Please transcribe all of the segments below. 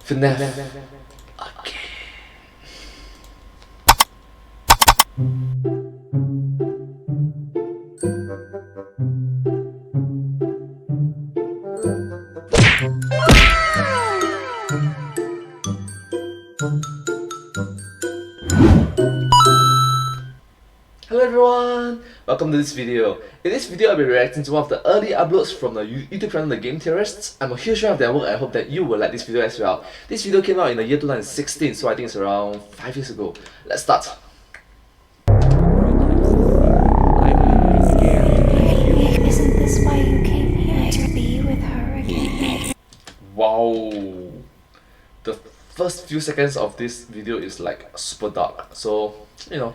FNAF. Okay. Hello everyone, welcome to this video. In this video I'll be reacting to one of the early uploads from the YouTube channel The Game Theorists. I'm a huge fan of their work and I hope that you will like this video as well. This video came out in the year 2016, so I think it's around 5 years ago. Let's start. Isn't this why you came here, to be with her again? Wow. The first few seconds of this video is like super dark, so you know,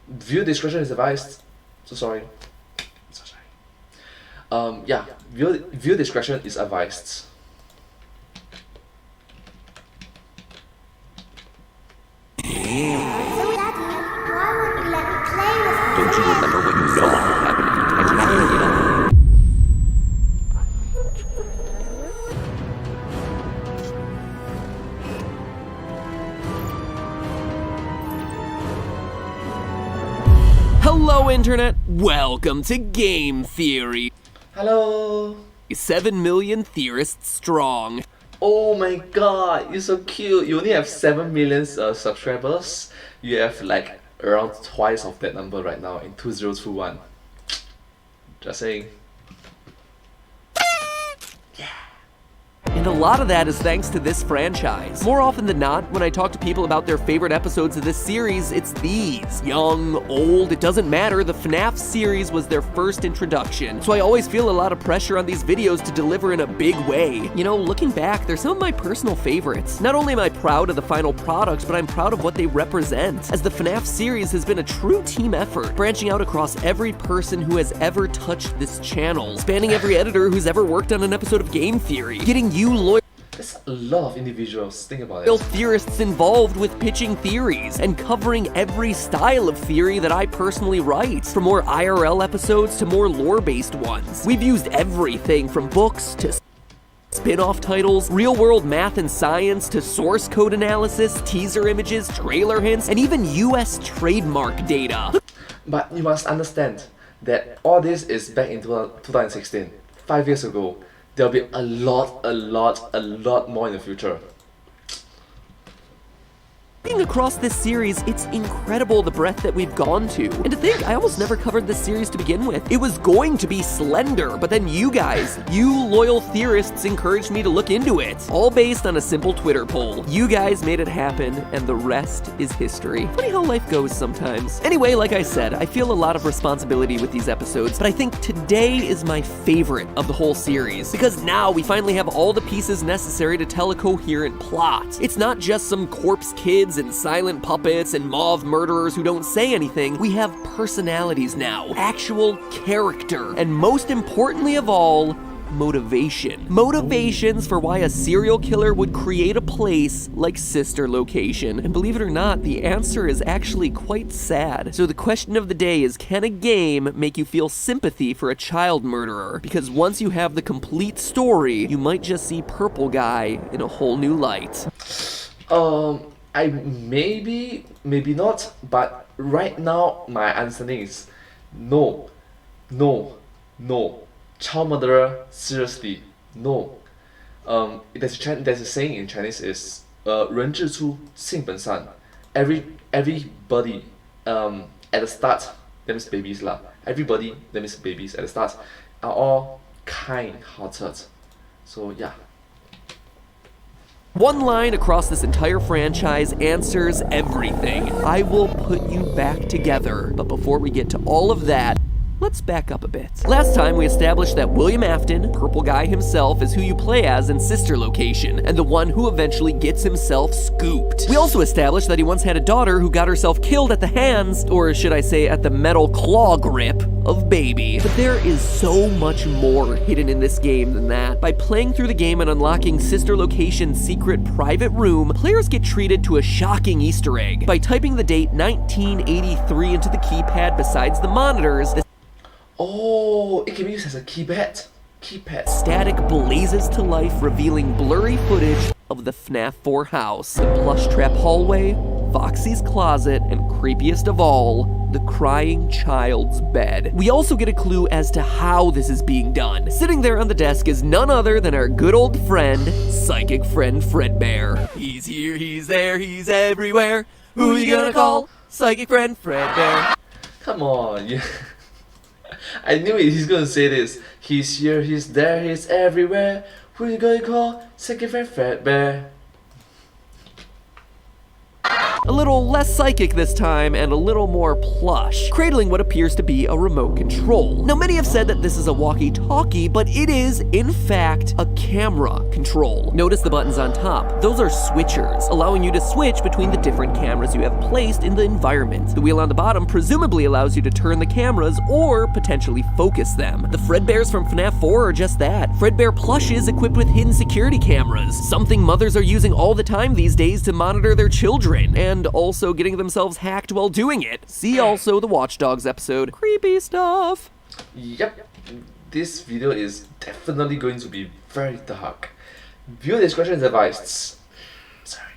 viewer discretion is advised. So sorry. Yeah, viewer discretion is advised. Don't you remember what you saw happening? Hello Internet, welcome to Game Theory. Hello. 7 million theorists strong. Oh my god, you're so cute. You only have 7 million subscribers. You have like around twice of that number right now in 2021. Just saying. And a lot of that is thanks to this franchise. More often than not, when I talk to people about their favorite episodes of this series, it's these. Young, old, it doesn't matter, the FNAF series was their first introduction. So I always feel a lot of pressure on these videos to deliver in a big way. You know, looking back, they're some of my personal favorites. Not only am I proud of the final product, but I'm proud of what they represent, as the FNAF series has been a true team effort, branching out across every person who has ever touched this channel, spanning every editor who's ever worked on an episode of Game Theory, getting you loyal There's a lot of individuals. Think about it. theorists involved with pitching theories and covering every style of theory that I personally write, from more IRL episodes to more lore-based ones. We've used everything from books to spin-off titles, real-world math and science to source code analysis, teaser images, trailer hints, and even US trademark data. But you must understand that all this is back in 2016, 5 years ago. There'll be a lot more in the future. Across this series, it's incredible the breadth that we've gone to. And to think, I almost never covered this series to begin with. It was going to be Slender, but then you guys, you loyal theorists, encouraged me to look into it. All based on a simple Twitter poll. You guys made it happen, and the rest is history. Funny how life goes sometimes. Anyway, like I said, I feel a lot of responsibility with these episodes, but I think today is my favorite of the whole series, because now we finally have all the pieces necessary to tell a coherent plot. It's not just some corpse kids and silent puppets and mauve murderers who don't say anything. We have personalities now, actual character, and most importantly of all, motivation. Motivations for why a serial killer would create a place like Sister Location. And believe it or not, the answer is actually quite sad. So the question of the day is, can a game make you feel sympathy for a child murderer? Because once you have the complete story, you might just see Purple Guy in a whole new light. Maybe not, but right now my understanding is no. Child murderer, seriously, no. There's a saying in Chinese is 人之初性本善. Everybody at the start, that means babies lah. Everybody, that means babies at the start, are all kind-hearted. So yeah. One line across this entire franchise answers everything. I will put you back together. But before we get to all of that, let's back up a bit. Last time we established that William Afton, Purple Guy himself, is who you play as in Sister Location, and the one who eventually gets himself scooped. We also established that he once had a daughter who got herself killed at the hands, or should I say at the metal claw grip, of Baby. But there is so much more hidden in this game than that. By playing through the game and unlocking Sister Location's secret private room, players get treated to a shocking Easter egg. By typing the date 1983 into the keypad besides the monitors, Oh, it can be used as a keypad. keypad. Static blazes to life, revealing blurry footage of the FNAF 4 house, the plush trap hallway, Foxy's closet, and creepiest of all, the crying child's bed. We also get a clue as to how this is being done. Sitting there on the desk is none other than our good old friend, psychic friend Fredbear. He's here, he's there, he's everywhere. Who you gonna call? Psychic friend Fredbear. Come on, yeah. I knew it, he's gonna say this. He's here, he's there, he's everywhere. Who you gonna call? Psychic friend Fredbear. A little less psychic this time and a little more plush, cradling what appears to be a remote control. Now, many have said that this is a walkie-talkie, but it is, in fact, a camera control. Notice the buttons on top. Those are switchers, allowing you to switch between the different cameras you have placed in the environment. The wheel on the bottom presumably allows you to turn the cameras or potentially focus them. The Fredbears from FNAF 4 are just that. Fredbear plushes equipped with hidden security cameras, something mothers are using all the time these days to monitor their children, and also getting themselves hacked while doing it. See also the Watch Dogs episode. Creepy stuff. Yep, this video is definitely going to be very dark. Viewer discretion is advised. Sorry.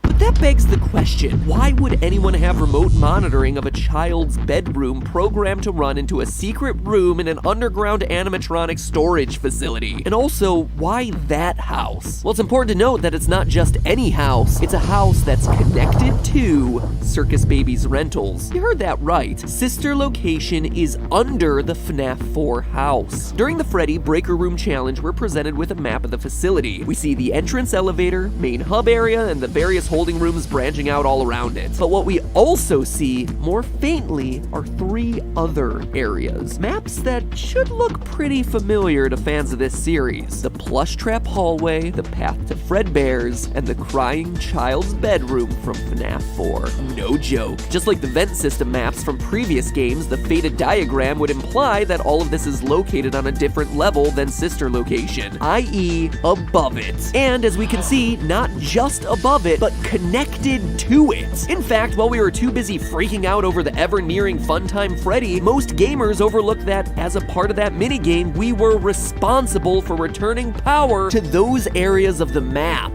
But that begs the question, why would anyone have remote monitoring of a child's bedroom programmed to run into a secret room in an underground animatronic storage facility? And also, why that house? Well, it's important to note that it's not just any house, it's a house that's connected to Circus Baby's Rentals. You heard that right. Sister location is under the FNAF 4 house. During the Freddy Breaker Room Challenge, we're presented with a map of the facility. We see the entrance elevator, main hub area, and the various holding rooms branching out all around it. But what we also see, more faintly, are 3 other areas. Maps that should look pretty familiar to fans of this series. The plush trap hallway, the path to Fredbear's, and the crying child's bedroom from FNAF 4. No joke. Just like the vent system maps from previous games, the faded diagram would imply that all of this is located on a different level than sister location, i.e. above it. And as we can see, not just above it, but connected to it. In fact, while we were too busy freaking out over the ever-nearing Funtime Freddy, most gamers overlooked that as a part of that minigame, we were responsible for returning power to those areas of the map.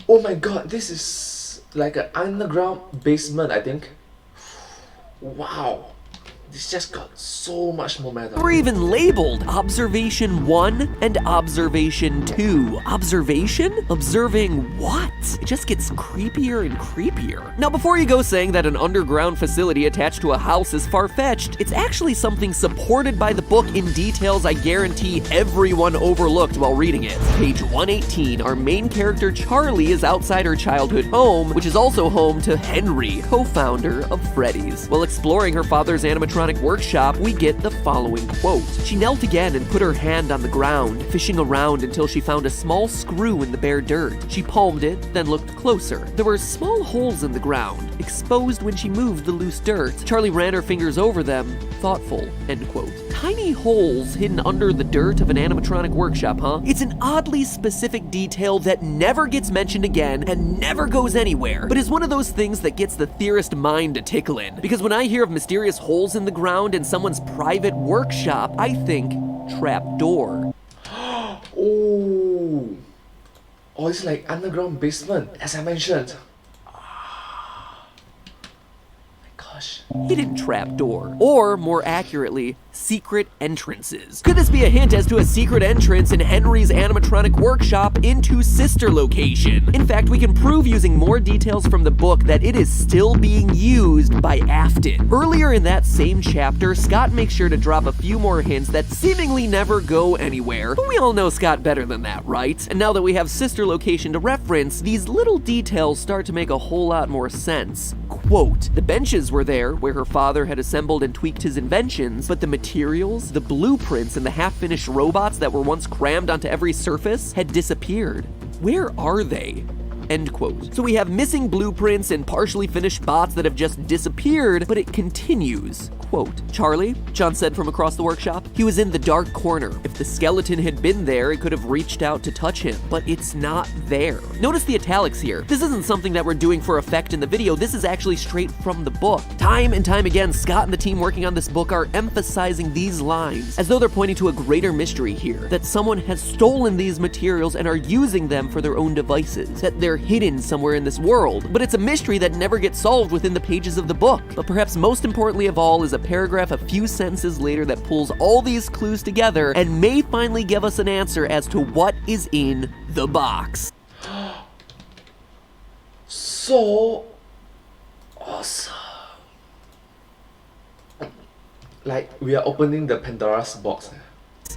Oh my god, this is like an underground basement, I think. Wow. This just got so much momentum. We're even labeled Observation 1 and Observation 2. Observation? Observing what? It just gets creepier and creepier. Now, before you go saying that an underground facility attached to a house is far-fetched, it's actually something supported by the book in details I guarantee everyone overlooked while reading it. Page 118, our main character Charlie is outside her childhood home, which is also home to Henry, co-founder of Freddy's. While exploring her father's animatronic workshop, we get the following quote. She knelt again and put her hand on the ground, fishing around until she found a small screw in the bare dirt. She palmed it, then looked closer. There were small holes in the ground, exposed when she moved the loose dirt. Charlie ran her fingers over them, thoughtful, end quote. Tiny holes hidden under the dirt of an animatronic workshop, huh? It's an oddly specific detail that never gets mentioned again and never goes anywhere, but is one of those things that gets the theorist mind to tickling. Because when I hear of mysterious holes in the ground in someone's private workshop, I think trapdoor. Oh, it's like underground basement, as I mentioned. Hidden trapdoor, or more accurately, secret entrances. Could this be a hint as to a secret entrance in Henry's animatronic workshop into sister location? In fact, we can prove using more details from the book that it is still being used by Afton. Earlier in that same chapter, Scott makes sure to drop a few more hints that seemingly never go anywhere, but we all know Scott better than that, right? And now that we have sister location to reference, these little details start to make a whole lot more sense. Quote, the benches were there where her father had assembled and tweaked his inventions, but the materials, the blueprints, and the half-finished robots that were once crammed onto every surface had disappeared. Where are they? End quote. So we have missing blueprints and partially finished bots that have just disappeared, but it continues. Quote, "Charlie," John said from across the workshop, "he was in the dark corner. If the skeleton had been there, it could have reached out to touch him, but it's not there." Notice the italics here. This isn't something that we're doing for effect in the video, this is actually straight from the book. Time and time again, Scott and the team working on this book are emphasizing these lines, as though they're pointing to a greater mystery here, that someone has stolen these materials and are using them for their own devices, that they're hidden somewhere in this world. But it's a mystery that never gets solved within the pages of the book. But perhaps most importantly of all is a paragraph a few sentences later that pulls all these clues together and may finally give us an answer as to what is in the box. So awesome. Like we are opening the Pandora's box.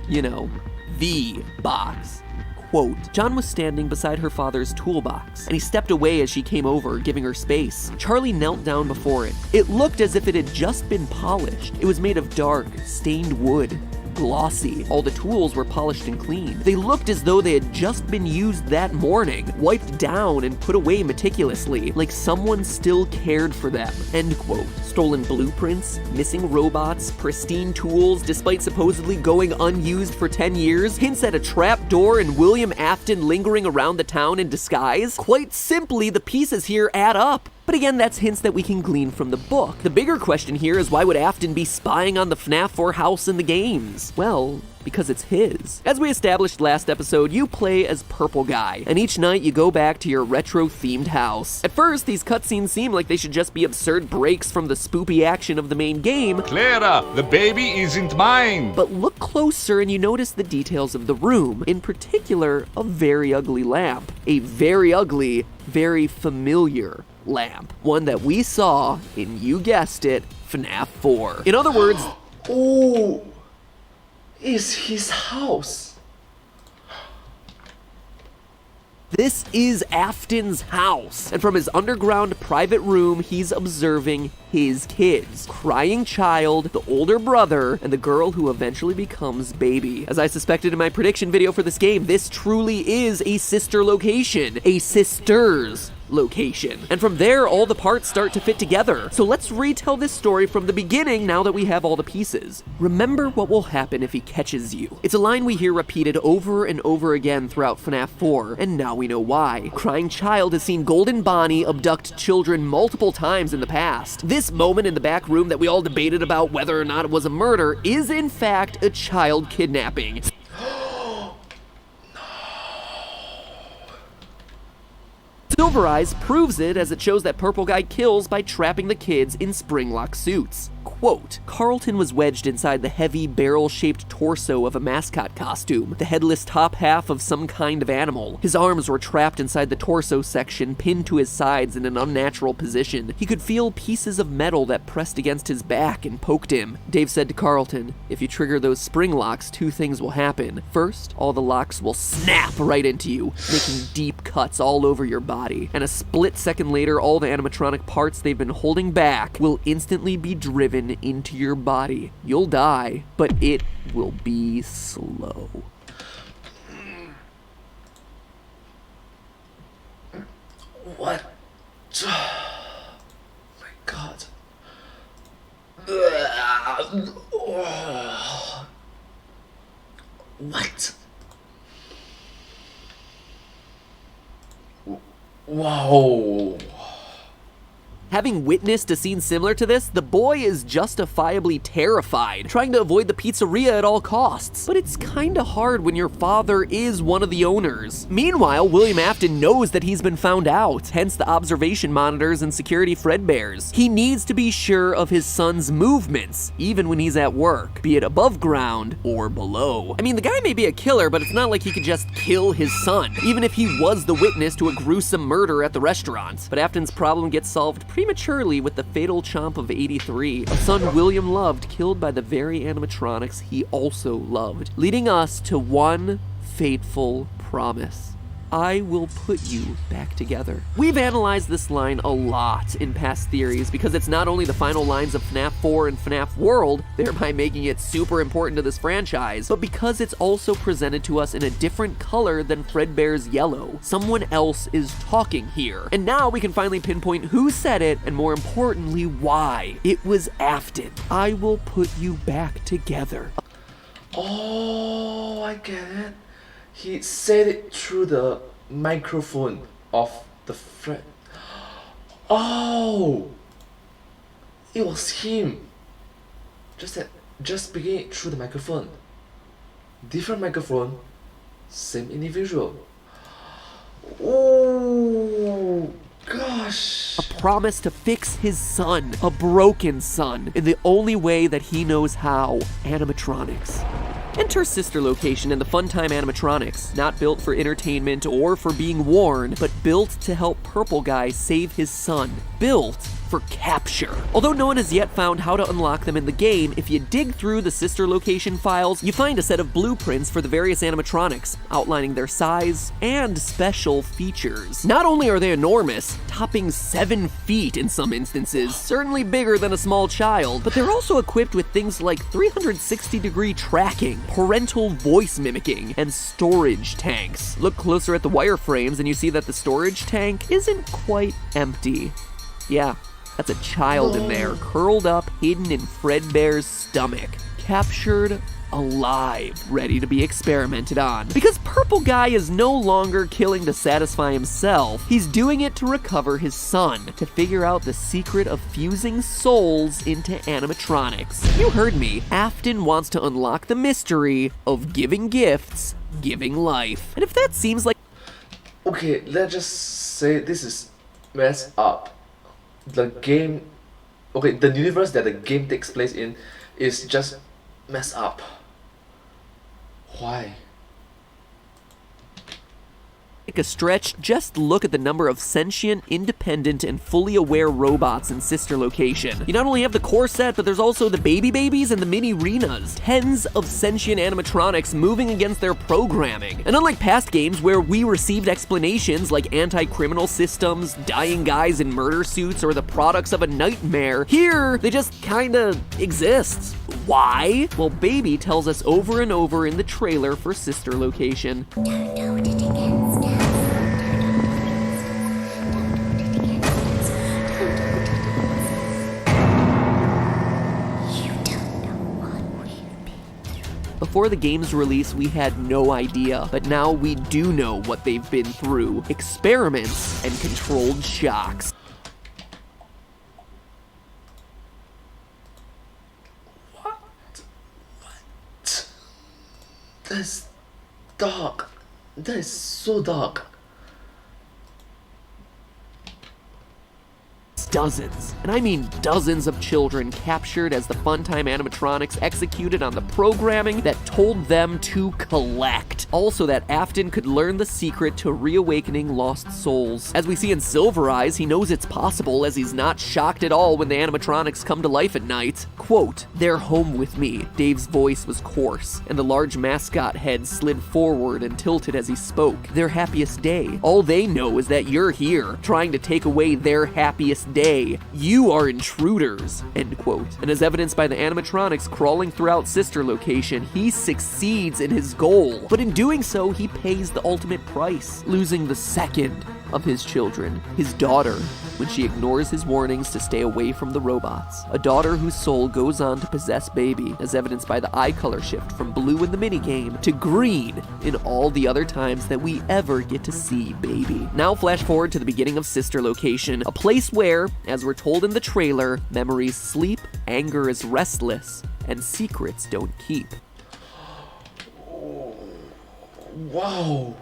You know, the box. Quote, "John was standing beside her father's toolbox, and he stepped away as she came over, giving her space. Charlie knelt down before it. It looked as if it had just been polished. It was made of dark, stained wood. Glossy. All the tools were polished and clean. They looked as though they had just been used that morning, wiped down and put away meticulously, like someone still cared for them." End quote. Stolen blueprints, missing robots, pristine tools despite supposedly going unused for 10 years, hints at a trap door and William Afton lingering around the town in disguise. Quite simply, the pieces here add up. But again, that's hints that we can glean from the book. The bigger question here is, why would Afton be spying on the FNAF 4 house in the games? Well, because it's his. As we established last episode, you play as Purple Guy, and each night you go back to your retro-themed house. At first, these cutscenes seem like they should just be absurd breaks from the spoopy action of the main game. Clara, the baby isn't mine! But look closer and you notice the details of the room, in particular, a very ugly lamp. A very ugly, very familiar lamp. One that we saw in, you guessed it, FNAF 4. In other words, Oh, it's his house. this is Afton's house. And from his underground private room, he's observing his kids. Crying child, the older brother, and the girl who eventually becomes baby. As I suspected in my prediction video for this game, this truly is a sister location. A sister's location. And from there, all the parts start to fit together. So let's retell this story from the beginning now that we have all the pieces. Remember what will happen if he catches you. It's a line we hear repeated over and over again throughout FNAF 4, and now we know why. Crying child has seen Golden Bonnie abduct children multiple times in the past. This moment in the back room that we all debated about whether or not it was a murder is in fact a child kidnapping. Silver Eyes proves it as it shows that Purple Guy kills by trapping the kids in spring-lock suits. Quote, "Carlton was wedged inside the heavy, barrel-shaped torso of a mascot costume, the headless top half of some kind of animal. His arms were trapped inside the torso section, pinned to his sides in an unnatural position. He could feel pieces of metal that pressed against his back and poked him. Dave said to Carlton, if you trigger those spring locks, two things will happen. First, all the locks will snap right into you, making deep cuts all over your body. And a split second later, all the animatronic parts they've been holding back will instantly be driven into your body. You'll die, but it will be slow." What? My God. What? Wow. Having witnessed a scene similar to this, the boy is justifiably terrified, trying to avoid the pizzeria at all costs. But it's kinda hard when your father is one of the owners. Meanwhile, William Afton knows that he's been found out, hence the observation monitors and security Fredbears. He needs to be sure of his son's movements, even when he's at work, be it above ground or below. I mean, the guy may be a killer, but it's not like he could just kill his son, even if he was the witness to a gruesome murder at the restaurant. But Afton's problem gets solved prematurely with the fatal chomp of 83, a son William loved killed by the very animatronics he also loved, leading us to one fateful promise. I will put you back together. We've analyzed this line a lot in past theories because it's not only the final lines of FNAF 4 and FNAF World, thereby making it super important to this franchise, but because it's also presented to us in a different color than Fredbear's yellow. Someone else is talking here. And now we can finally pinpoint who said it, and more importantly, why. It was Afton. I will put you back together. Oh, I get it. He said it through the microphone of the friend. Oh, it was him. Just speaking it through the microphone. Different microphone, same individual. Oh gosh. A promise to fix his son, a broken son, in the only way that he knows how: animatronics. Enter Sister Location and the Funtime animatronics, not built for entertainment or for being worn, but built to help Purple Guy save his son. Built for capture. Although no one has yet found how to unlock them in the game, if you dig through the Sister Location files, you find a set of blueprints for the various animatronics, outlining their size and special features. Not only are they enormous, topping 7 feet in some instances, certainly bigger than a small child, but they're also equipped with things like 360-degree tracking, parental voice mimicking, and storage tanks. Look closer at the wireframes and you see that the storage tank isn't quite empty. Yeah, that's a child in there, curled up, hidden in Fredbear's stomach, captured alive, ready to be experimented on. Because Purple Guy is no longer killing to satisfy himself, he's doing it to recover his son, to figure out the secret of fusing souls into animatronics. You heard me, Afton wants to unlock the mystery of giving gifts, giving life. And if that seems like... Okay, let's just say this is messed up. The universe that the game takes place in is just messed up. Why? a stretch, just look at the number of sentient, independent, and fully aware robots in Sister Location. You not only have the core set, but there's also the baby babies and the mini Renas. Tens of sentient animatronics moving against their programming. And unlike past games where we received explanations like anti-criminal systems, dying guys in murder suits, or the products of a nightmare, here they just kinda exist. Why? Well, Baby tells us over and over in the trailer for Sister Location. Don't hold it against us. You don't know what we've been through. Before the game's release, we had no idea, but now we do know what they've been through. Experiments and controlled shocks. That's dark. That is so dark. Dozens, and I mean dozens of children captured as the Funtime animatronics executed on the programming that told them to collect. Also that Afton could learn the secret to reawakening lost souls. As we see in Silver Eyes, he knows it's possible as he's not shocked at all when the animatronics come to life at night. Quote, "They're home with me." Dave's voice was coarse, and the large mascot head slid forward and tilted as he spoke. Their happiest day. All they know is that you're here, trying to take away their happiest day. You are intruders, end quote. And as evidenced by the animatronics crawling throughout Sister Location, he succeeds in his goal. But in doing so, he pays the ultimate price, losing the second of his children, his daughter, when she ignores his warnings to stay away from the robots. A daughter whose soul goes on to possess Baby, as evidenced by the eye color shift from blue in the minigame to green in all the other times that we ever get to see Baby. Now flash forward to the beginning of Sister Location, a place where, as we're told in the trailer, memories sleep, anger is restless, and secrets don't keep. Wow.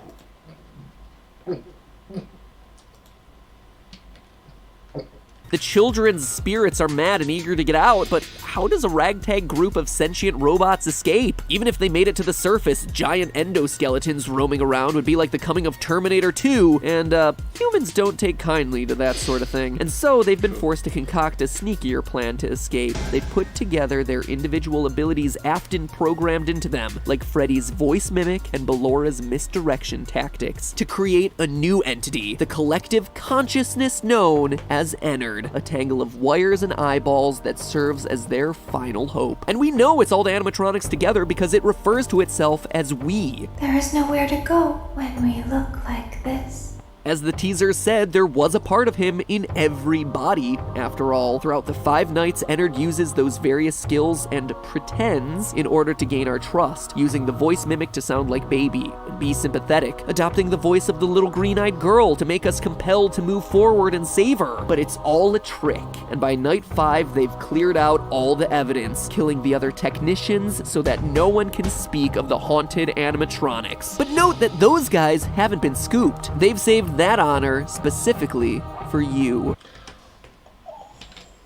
The children's spirits are mad and eager to get out, but how does a ragtag group of sentient robots escape? Even if they made it to the surface, giant endoskeletons roaming around would be like the coming of Terminator 2, and humans don't take kindly to that sort of thing. And so they've been forced to concoct a sneakier plan to escape. They've put together their individual abilities Afton programmed into them, like Freddy's voice mimic and Bellora's misdirection tactics, to create a new entity, the collective consciousness known as Ennard. A tangle of wires and eyeballs that serves as their final hope. And we know it's all the animatronics together because it refers to itself as we. There is nowhere to go when we look like this. As the teaser said, there was a part of him in every body. After all, throughout the 5 nights, Ennard uses those various skills and pretends in order to gain our trust, using the voice mimic to sound like Baby and be sympathetic, adopting the voice of the little green-eyed girl to make us compelled to move forward and save her. But it's all a trick, and by night 5, they've cleared out all the evidence, killing the other technicians so that no one can speak of the haunted animatronics. But note that those guys haven't been scooped. They've saved that honor specifically for you.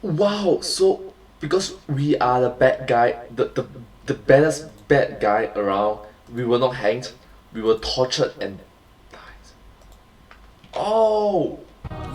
Wow, so because we are the bad guy, the baddest bad guy around, we were not hanged, we were tortured and died. Oh!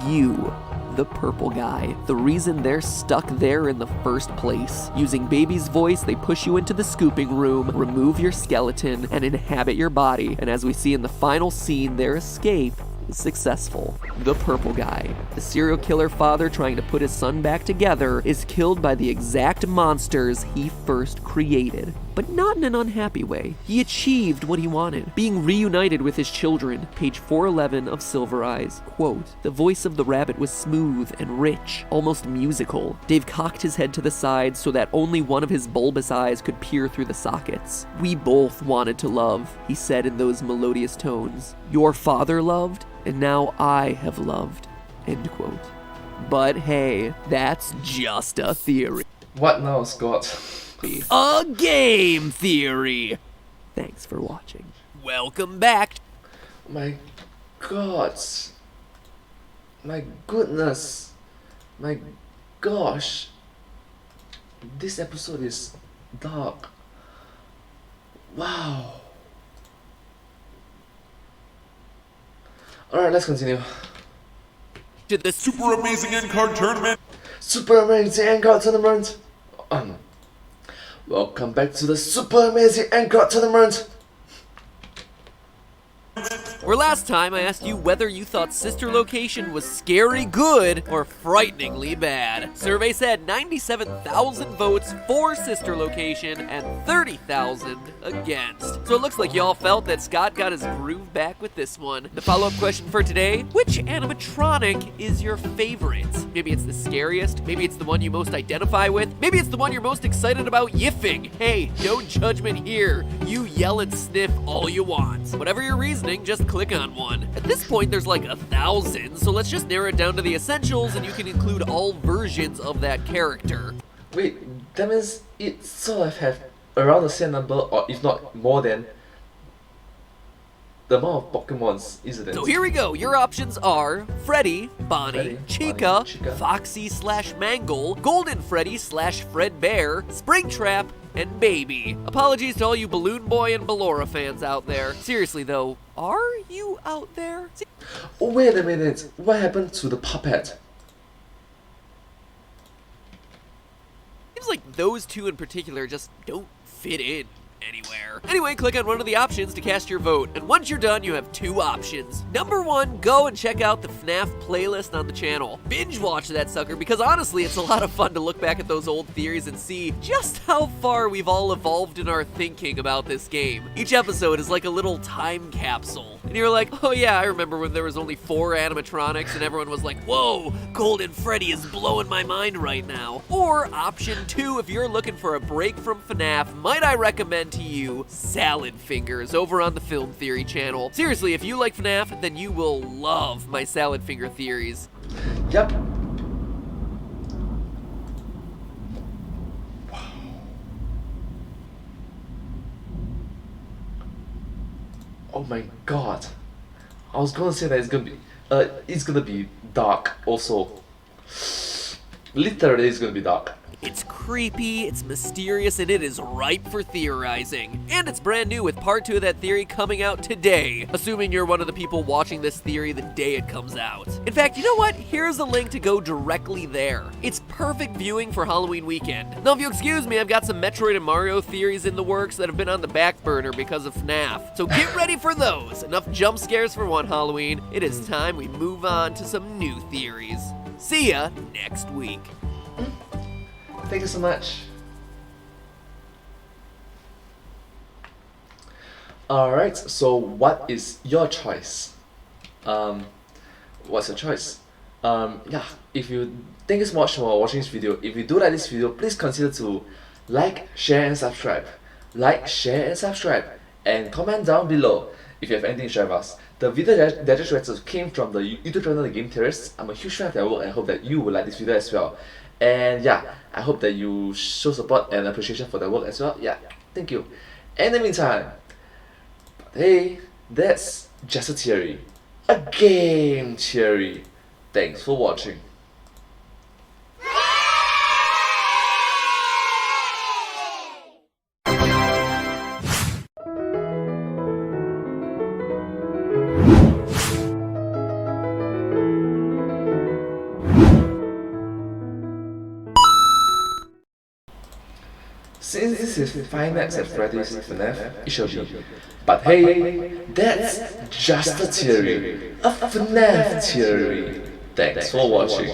You, the purple guy, the reason they're stuck there in the first place. Using Baby's voice, they push you into the scooping room, remove your skeleton, and inhabit your body. And as we see in the final scene, their escape is successful. The purple guy, the serial killer father trying to put his son back together, is killed by the exact monsters he first created. But not in an unhappy way. He achieved what he wanted, being reunited with his children. Page 411 of Silver Eyes. Quote, "The voice of the rabbit was smooth and rich, almost musical. Dave cocked his head to the side so that only one of his bulbous eyes could peer through the sockets. We both wanted to love," he said in those melodious tones. "Your father loved, and now I have loved." End quote. But hey, that's just a theory. What now, Scott? A game theory! Thanks for watching. Welcome back. My God. My goodness. My gosh. This episode is dark. Wow. Alright, let's continue. To the Super amazing end card tournament. Super amazing end card tournament. Welcome back to the Super Amazing End Card Tournament! Where last time I asked you whether you thought Sister Location was scary good or frighteningly bad. Survey said 97,000 votes for Sister Location and 30,000 against. So it looks like y'all felt that Scott got his groove back with this one. The follow-up question for today, which animatronic is your favorite? Maybe it's the scariest, maybe it's the one you most identify with, maybe it's the one you're most excited about yiffing. Hey, no judgment here. You yell and sniff all you want. Whatever your reasoning, just click on one. At this point, there's like 1,000, so let's just narrow it down to the essentials and you can include all versions of that character. Wait, that means it sort of have around the same number, or if not more than the amount of Pokemons, isn't it? So here we go. Your options are Freddy, Bonnie, Freddy, Chica, Bonnie, Chica. Foxy/Mangle, Golden Freddy/Fredbear, Springtrap, and Baby. Apologies to all you Balloon Boy and Ballora fans out there. Seriously though, are you out there? Oh, wait a minute. What happened to the puppet? Seems like those two in particular just don't fit in anywhere. Anyway, click on one of the options to cast your vote, and once you're done, you have 2 options. Number 1, go and check out the FNAF playlist on the channel. Binge watch that sucker, because honestly, it's a lot of fun to look back at those old theories and see just how far we've all evolved in our thinking about this game. Each episode is like a little time capsule, and you're like, oh yeah, I remember when there was only 4 animatronics and everyone was like, whoa, Golden Freddy is blowing my mind right now. Or option 2, if you're looking for a break from FNAF, might I recommend to you Salad Fingers over on the Film Theory channel. Seriously, if you like FNAF, then you will love my Salad Finger theories. Yep. Oh my god. I was gonna say that it's gonna be dark also. Literally, it's gonna be dark. It's creepy, it's mysterious, and it is ripe for theorizing. And it's brand new with part 2 of that theory coming out today, assuming you're one of the people watching this theory the day it comes out. In fact, you know what? Here's a link to go directly there. It's perfect viewing for Halloween weekend. Now, if you excuse me, I've got some Metroid and Mario theories in the works that have been on the back burner because of FNAF. So get ready for those. Enough jump scares for one Halloween. It is time we move on to some new theories. See ya next week. Thank you so much. Alright, so what is your choice? What's your choice? Yeah, if you thank you so much for watching this video. If you do like this video, please consider to like, share and subscribe. Like, share and subscribe. And comment down below if you have anything to share with us. The video that I just read came from the YouTube channel The Game Terrorists. I'm a huge fan of their work and I hope that you will like this video as well. And yeah, I hope that you show support and appreciation for their work as well. Yeah, thank you. In the meantime, hey, that's just a theory. A game theory. Thanks for watching. Since this is Five Nights at Freddy's FNAF, it shall be. But hey, that's just a theory. A FNAF theory. Thanks for watching.